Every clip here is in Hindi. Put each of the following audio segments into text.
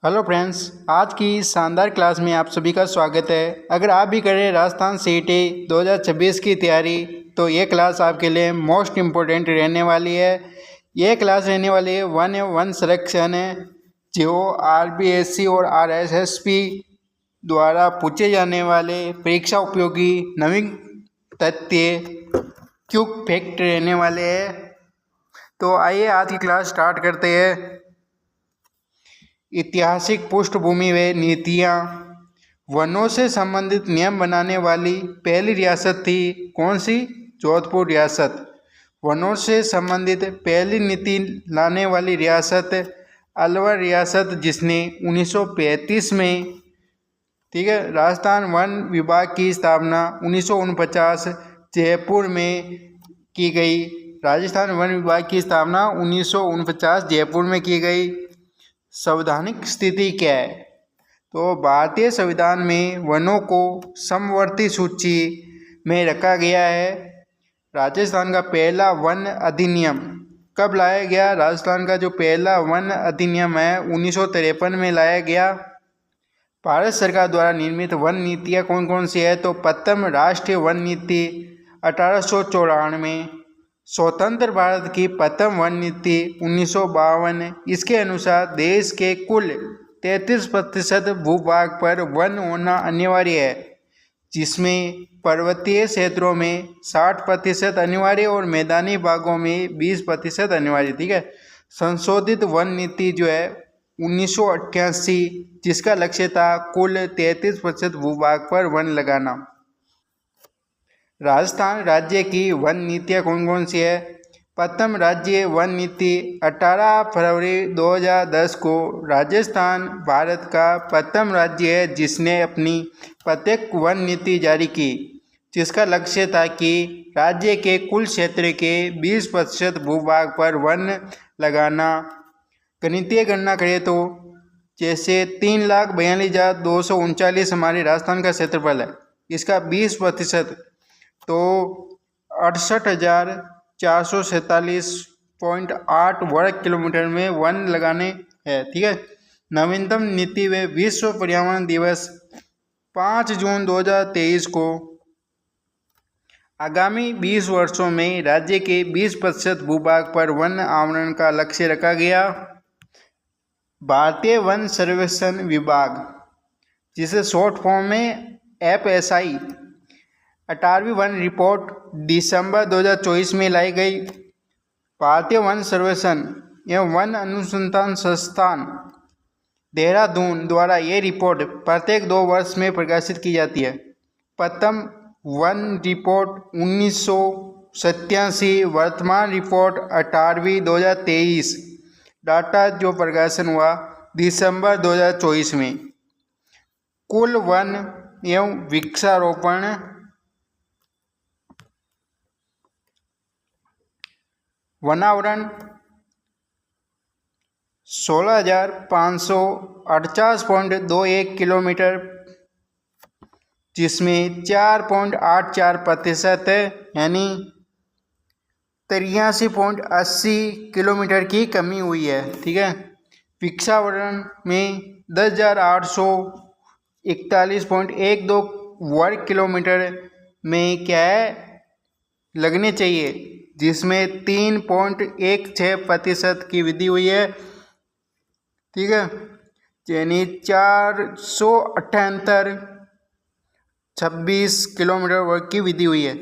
हेलो फ्रेंड्स, आज की शानदार क्लास में आप सभी का स्वागत है। अगर आप भी कर रहे हैं राजस्थान सीईटी 2026 की तैयारी तो ये क्लास आपके लिए मोस्ट इम्पोर्टेंट रहने वाली है। ये क्लास रहने वाली है वन सिलेक्शन है जो आरबीएससी और आरएसएसपी द्वारा पूछे जाने वाले परीक्षा उपयोगी नवीन तथ्य क्विक फैक्ट रहने वाले हैं। तो आइए आज की क्लास स्टार्ट करते हैं। ऐतिहासिक पृष्ठभूमि व नीतियाँ। वनों से संबंधित नियम बनाने वाली पहली रियासत थी कौन सी? जोधपुर रियासत। वनों से संबंधित पहली नीति लाने वाली रियासत अलवर रियासत, जिसने 1935 में, ठीक है, राजस्थान वन विभाग की स्थापना 1949 जयपुर में की गई। राजस्थान वन विभाग की स्थापना 1949 जयपुर में की गई। संवैधानिक स्थिति क्या है? तो भारतीय संविधान में वनों को समवर्ती सूची में रखा गया है। राजस्थान का पहला वन अधिनियम कब लाया गया? राजस्थान का जो पहला वन अधिनियम है 1953 में लाया गया। भारत सरकार द्वारा निर्मित वन नीतियाँ कौन कौन सी है? तो प्रथम राष्ट्रीय वन नीति 1894, स्वतंत्र भारत की प्रथम वन नीति 1952। इसके अनुसार देश के कुल 33% भूभाग पर वन होना अनिवार्य है, जिसमें पर्वतीय क्षेत्रों में 60% अनिवार्य और मैदानी भागों में 20% अनिवार्य। ठीक है। संशोधित वन नीति जो है 1988, जिसका लक्ष्य था कुल 33% भूभाग पर वन लगाना। राजस्थान राज्य की वन नीतियाँ कौन कौन सी है? प्रथम राज्य वन नीति 18 फरवरी 2010 को। राजस्थान भारत का प्रथम राज्य है जिसने अपनी प्रत्येक वन नीति जारी की, जिसका लक्ष्य था कि राज्य के कुल क्षेत्र के 20% भूभाग पर वन लगाना। गणितीय गणना करें तो जैसे 3,42,239 हमारे राजस्थान का क्षेत्रफल है, इसका 20% तो 68,447.8 वर्ग किलोमीटर में वन लगाने हैं। ठीक है। नवीनतम नीति व विश्व पर्यावरण दिवस 5 जून 2023 को। आगामी 20 वर्षों में राज्य के 20% भूभाग पर वन आवरण का लक्ष्य रखा गया। भारतीय वन सर्वेक्षण विभाग, जिसे शॉर्ट फॉर्म में FSI, 18वीं वन रिपोर्ट दिसंबर 2024 में लाई गई। भारतीय वन सर्वेक्षण एवं वन अनुसंधान संस्थान देहरादून द्वारा ये रिपोर्ट प्रत्येक 2 वर्ष में प्रकाशित की जाती है। प्रथम वन रिपोर्ट 1987, वर्तमान रिपोर्ट 18वीं 2023। डाटा जो प्रकाशन हुआ दिसंबर 2024 में। कुल वन एवं वृक्षारोपण वनावरण 16,548.21 किलोमीटर, जिसमें 4.84% है, यानी 83.80 किलोमीटर की कमी हुई है। ठीक है। वृक्षावरण में 10,841.12 वर्ग किलोमीटर में क्या है लगने चाहिए, जिसमें 3.16% की वृद्धि हुई है। ठीक है। यानी 478.26 किलोमीटर वर्ग की वृद्धि हुई है।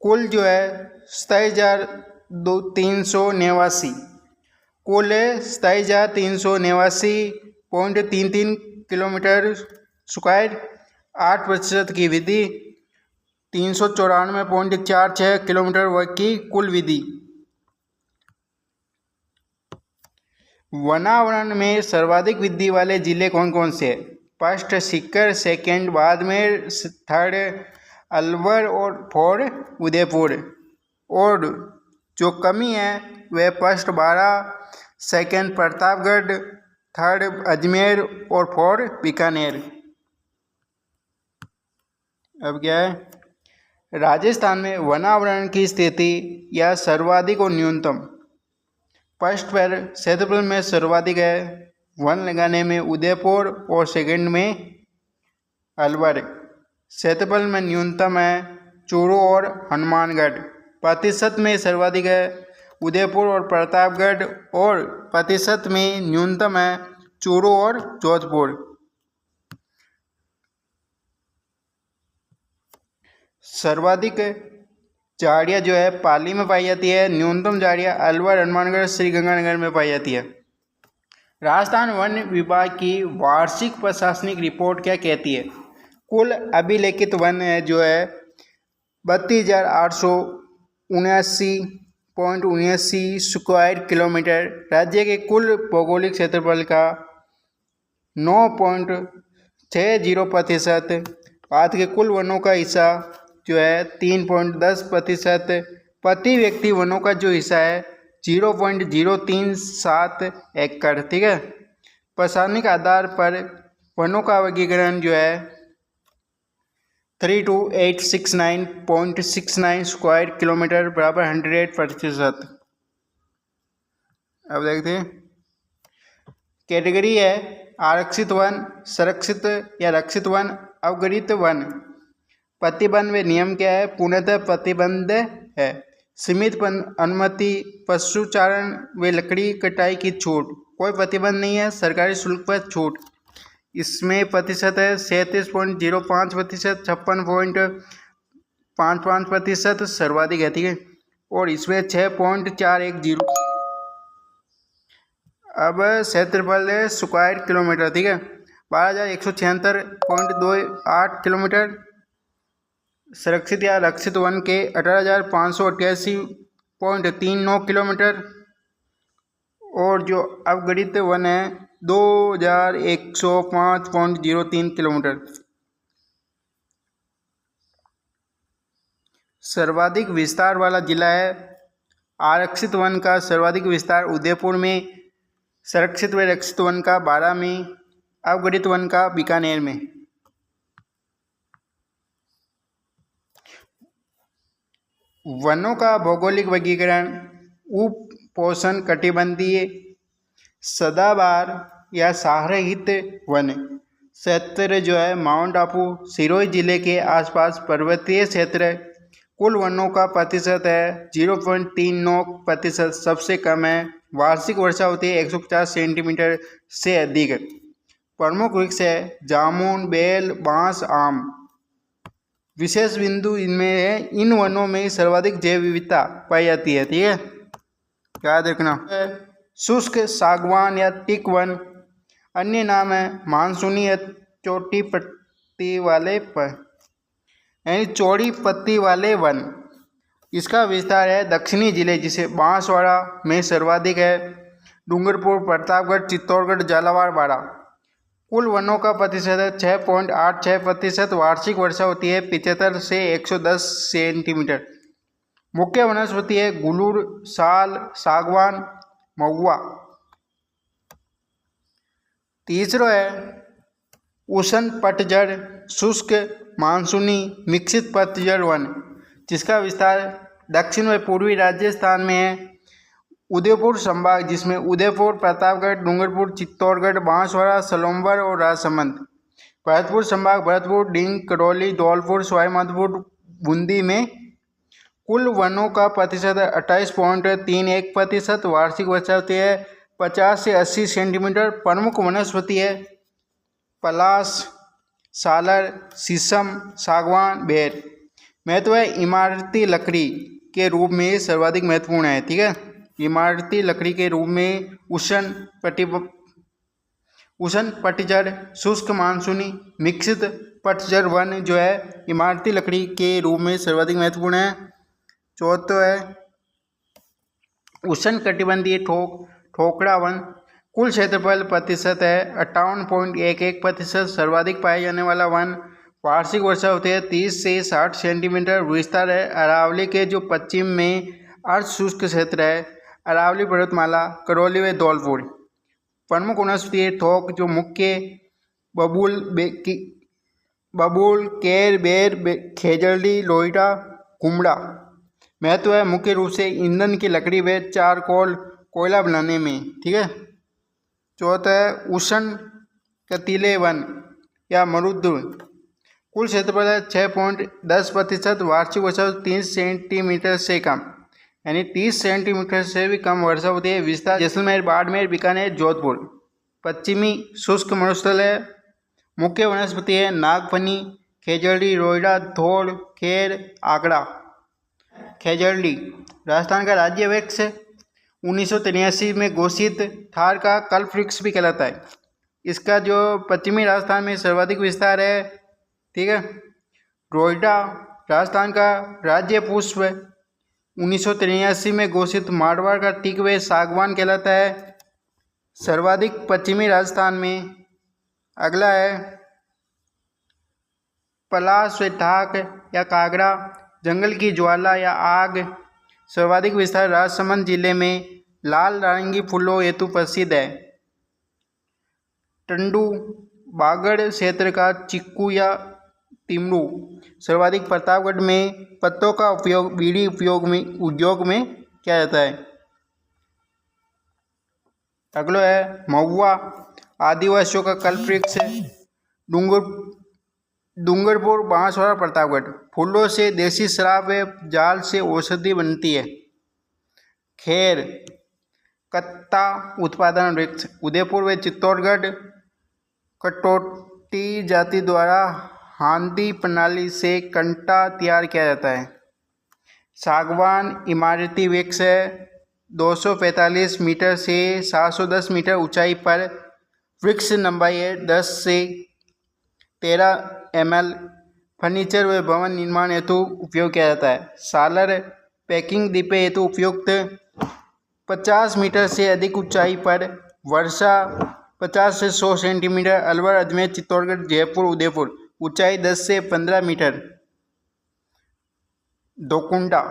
कुल जो है 27,389, कुल 27,389.33 किलोमीटर स्क्वायर, 8% की वृद्धि, 394.46 किलोमीटर वर्ग की कुल वृद्धि। वनावरण में सर्वाधिक वृद्धि वाले जिले कौन कौन से हैं? First Sikar, second Barmer, third Alwar और फोर्थ उदयपुर। और जो कमी है वह फर्स्ट बारा, सेकंड प्रतापगढ़, थर्ड अजमेर और फोर्थ बीकानेर। अब क्या है? राजस्थान में वनावरण की स्थिति या सर्वाधिक और न्यूनतम। फर्स्ट पर क्षेत्रफल में सर्वाधिक है वन लगाने में उदयपुर और सेकंड में अलवर। क्षेत्रफल में न्यूनतम है चूरू और हनुमानगढ़। प्रतिशत में सर्वाधिक है उदयपुर और प्रतापगढ़ और प्रतिशत में न्यूनतम है चूरू और जोधपुर। सर्वाधिक झाड़ियाँ जो है पाली में पाई जाती है, न्यूनतम झाड़ियाँ अलवर, हनुमानगढ़, श्रीगंगानगर में पाई जाती है। राजस्थान वन विभाग की वार्षिक प्रशासनिक रिपोर्ट क्या कहती है? कुल अभिलेखित वन है जो है 32,879.79 स्क्वायर किलोमीटर। राज्य के कुल भौगोलिक क्षेत्रफल का 9.60%। भारत के कुल वनों का हिस्सा जो है 3.10%। प्रति व्यक्ति वनों का जो हिस्सा है 0.037 एकड़। ठीक है। प्रशासनिक आधार पर वनों का वर्गीकरण जो है 32,869.69 स्क्वायर किलोमीटर बराबर 100%। अब देखते हैं कैटेगरी है आरक्षित वन, संरक्षित या रक्षित वन, अवगणित वन। प्रतिबंध व नियम क्या है? पूर्णतः प्रतिबंध है। सीमित अनुमति, पशुचारण व लकड़ी कटाई की छूट। कोई प्रतिबंध नहीं है, सरकारी शुल्क पर छूट। इसमें प्रतिशत है 37.05%, 56.55% सर्वाधिक है। ठीक है। और इसमें 6.410। अब क्षेत्रफल है स्क्वायर किलोमीटर। ठीक है। 12,176.28 किलोमीटर। संरक्षित या रक्षित वन के 18,588.39 किलोमीटर। और जो अवगणित वन है 2,105.03 किलोमीटर। सर्वाधिक विस्तार वाला जिला है आरक्षित वन का सर्वाधिक विस्तार उदयपुर में, संरक्षित व रक्षित वन का बारां में, अवगणित वन का बीकानेर में। वनों का भौगोलिक वर्गीकरण उपोष्ण कटिबंधीय, सदाबहार या सहारहित वन क्षेत्र जो है माउंट आबू, सिरोही जिले के आसपास पर्वतीय क्षेत्र। कुल वनों का प्रतिशत है 0.39%, सबसे कम है। वार्षिक वर्षा होती है 150 सेंटीमीटर से अधिक। प्रमुख वृक्ष है जामुन, बेल, बांस, आम। विशेष बिंदु इनमें है इन वनों में सर्वाधिक जैव विविधता पाई जाती है। ठीक है, याद रखना। शुष्क सागवान या टीक वन, अन्य नाम है मानसूनी या चौड़ी पत्ती वाले यानी चौड़ी पत्ती वाले वन। इसका विस्तार है दक्षिणी जिले जिसे बांसवाड़ा में सर्वाधिक है, डूंगरपुर, प्रतापगढ़, चित्तौड़गढ़, झालावाड़, बाड़ा। कुल वनों का प्रतिशत है 6.86%। वार्षिक वर्षा होती है 75 से 110 सेंटीमीटर। मुख्य वनस्पति है गुलूर, साल, सागवान, महुआ। तीसरा है उष्ण पतझड़ शुष्क मानसूनी मिश्रित पतझड़ वन, जिसका विस्तार दक्षिण व पूर्वी राजस्थान में है। उदयपुर संभाग जिसमें उदयपुर, प्रतापगढ़, डूंगरपुर, चित्तौड़गढ़, बांसवाड़ा, सलोंबर और राजसमंद। भरतपुर संभाग भरतपुर, डींग, करौली, धौलपुर, सवाई माधोपुर, बूंदी में। कुल वनों का प्रतिशत 28.31%। वार्षिक वर्षा होती है 50 से 80 सेंटीमीटर। प्रमुख वनस्पति है पलाश, सालर, शीशम, सागवान, बेर। महत्व है इमारती लकड़ी के रूप में सर्वाधिक महत्वपूर्ण है। ठीक है, इमारती लकड़ी के रूप में उष्ण पतझड़ शुष्क मानसूनी मिश्रित पतझड़ वन जो है इमारती लकड़ी के रूप में सर्वाधिक महत्वपूर्ण है। चौथा है उष्ण कटिबंधीय ठोकरा वन। कुल क्षेत्रफल प्रतिशत है 58.11%। सर्वाधिक पाए जाने वाला वन। वार्षिक वर्षा होती है 30 से 60 सेंटीमीटर। विस्तार है अरावली के जो पश्चिम में अर्ध शुष्क क्षेत्र है, अरावली पर्वतमाला, करौली व धौलपुर। प्रमुख वनस्पति है थोक जो मुख्य बबूल, केर, बेर, खेजड़ी, लोहिटा, कुमड़ा। महत्व है मुख्य रूप से ईंधन की लकड़ी व चारकोल कोयला बनाने में। ठीक है, चौथा है उष्ण कटीले वन या मरुद्रु। कुल क्षेत्रफल है 6.10%। वार्षिक वर्षा 30 सेंटीमीटर से कम, यानी 30 सेंटीमीटर से भी कम वर्षा होती है। विस्तार जैसलमेर, बाड़मेर, बीकानेर, जोधपुर। पश्चिमी शुष्क मरुस्थल है। मुख्य वनस्पति है नागफनी, खेजड़ी, रोइडा, धौड़, खेर, आकड़ा। खेजड़ी राजस्थान का राज्य वृक्ष है। 1983 में घोषित थार का कल्प वृक्ष भी कहलाता है। इसका जो पश्चिमी राजस्थान में सर्वाधिक विस्तार है, ठीक है। रोइडा राजस्थान का राज्य पुष्प है। 1983 में घोषित मारवाड़ का टीक व सागवान कहलाता है सर्वाधिक पश्चिमी राजस्थान में। अगला है पलाश व ठाक या कागड़ा, जंगल की ज्वाला या आग। सर्वाधिक विस्तार राजसमंद जिले में लाल नारंगी फूलों हेतु प्रसिद्ध है। टंडू बागड़ क्षेत्र का चिक्कू या टिमरू। सर्वाधिक प्रतापगढ़ में पत्तों का उपयोग बीड़ी उद्योग में किया जाता है। अगला है महुआ, आदिवासियों का कल्प वृक्ष है। डूंगरपुर, बांसवाड़ा, प्रतापगढ़। फूलों से देसी शराब व जाल से औषधि बनती है। खेर कत्ता उत्पादन वृक्ष। उदयपुर व चित्तौड़गढ़ कटौती जाति द्वारा हांदी प्रणाली से कंटा तैयार किया जाता है। सागवान इमारती वृक्ष है। 245 मीटर से 710 मीटर ऊंचाई पर। वृक्ष लंबाई है 10 से 13 ml। फर्नीचर व भवन निर्माण हेतु उपयोग किया जाता है। सालर पैकिंग डिब्बे हेतु उपयुक्त। 50 मीटर से अधिक ऊंचाई पर। वर्षा 50 से 100 सेंटीमीटर। अलवर, अजमेर, चित्तौड़गढ़, जयपुर, उदयपुर। ऊंचाई 10 से 15 मीटर। दोकुंडा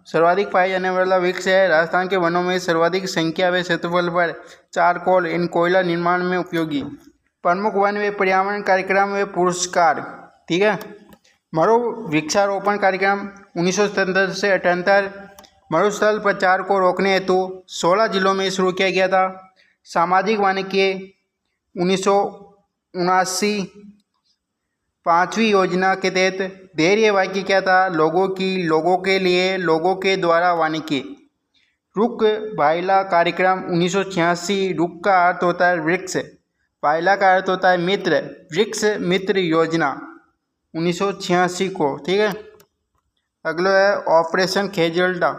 सर्वाधिक पाए जाने वाला वृक्ष है। राजस्थान के वनों में सर्वाधिक संख्या व क्षेत्रफल पर। चारकोल इन कोयला निर्माण में उपयोगी। प्रमुख वन व पर्यावरण कार्यक्रम व पुरस्कार, ठीक है। मरु वृक्षारोपण कार्यक्रम 1977 से 78। मरुस्थल प्रचार को रोकने हेतु 16 जिलों में शुरू किया गया था। सामाजिक वानिकी 1979। 5वीं योजना के तहत धैर्य वाक्य क्या था? लोगों की, लोगों के लिए, लोगों के द्वारा वानिकी। रुक भाइला कार्यक्रम 1986। रुक का अर्थ होता है वृक्ष, भाइला का अर्थ होता है मित्र। वृक्ष मित्र योजना 1986 को, ठीक है। अगला है ऑपरेशन खेजड़ा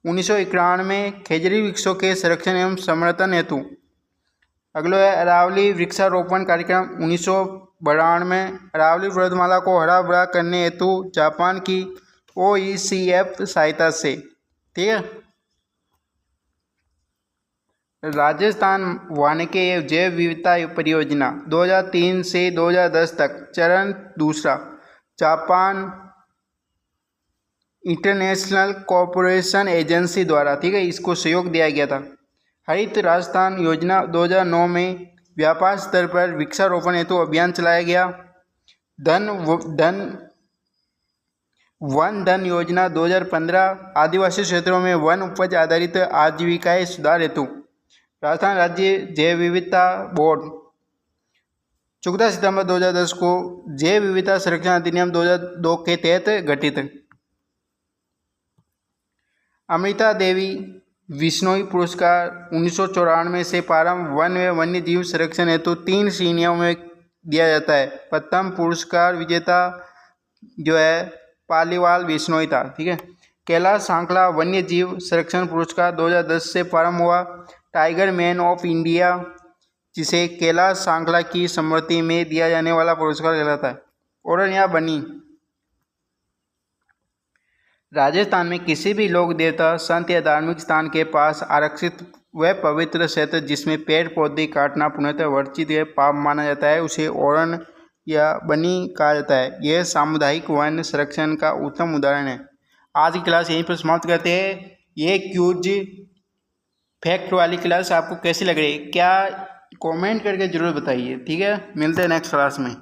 1991 में खेजड़ी वृक्षों के संरक्षण एवं समर्थन हेतु। अगला है अरावली वृक्षारोपण कार्यक्रम 1992 में। अरावली पर्वतमाला को हरा भरा करने हेतु जापान की OECF सहायता से, ठीक है। राजस्थान वानिकी जैव विविधता परियोजना 2003 से 2010 तक, चरण दूसरा। जापान इंटरनेशनल कोऑपरेशन एजेंसी द्वारा, ठीक है, इसको सहयोग दिया गया था। हरित राजस्थान योजना 2009 में व्यापार स्तर पर वृक्षारोपण हेतु अभियान चलाया गया। वन धन योजना 2015 आदिवासी क्षेत्रों में वन उपज आधारित आजीविकाएं सुधार हेतु। राजस्थान राज्य जैव विविधता बोर्ड 14 सितंबर 2010 को जैव विविधता संरक्षण अधिनियम 2002 के तहत गठित। अमृता देवी विश्नोई पुरस्कार 1994 से प्रारंभ वन व वन्य जीव संरक्षण हेतु 3 श्रेणियों में दिया जाता है। प्रथम पुरस्कार विजेता जो है पालीवाल विश्नोई था, ठीक है। कैलाश सांकला वन्य जीव संरक्षण पुरस्कार 2010 से प्रारंभ हुआ। टाइगर मैन ऑफ इंडिया, जिसे कैलाश सांकला की स्मृति में दिया जाने वाला पुरस्कार कहलाता है। ओरन या बनी राजस्थान में किसी भी लोक देवता, संत या धार्मिक स्थान के पास आरक्षित व पवित्र क्षेत्र जिसमें पेड़ पौधे काटना पुण्यतः वर्जित या पाप माना जाता है, उसे ओरन या बनी कहा जाता है। यह सामुदायिक वन संरक्षण का उत्तम उदाहरण है। आज की क्लास यहीं पर समाप्त करते हैं। ये क्यूज फैक्ट वाली क्लास आपको कैसी लग रही है, क्या कमेंट करके ज़रूर बताइए, ठीक है। मिलते हैं नेक्स्ट क्लास में।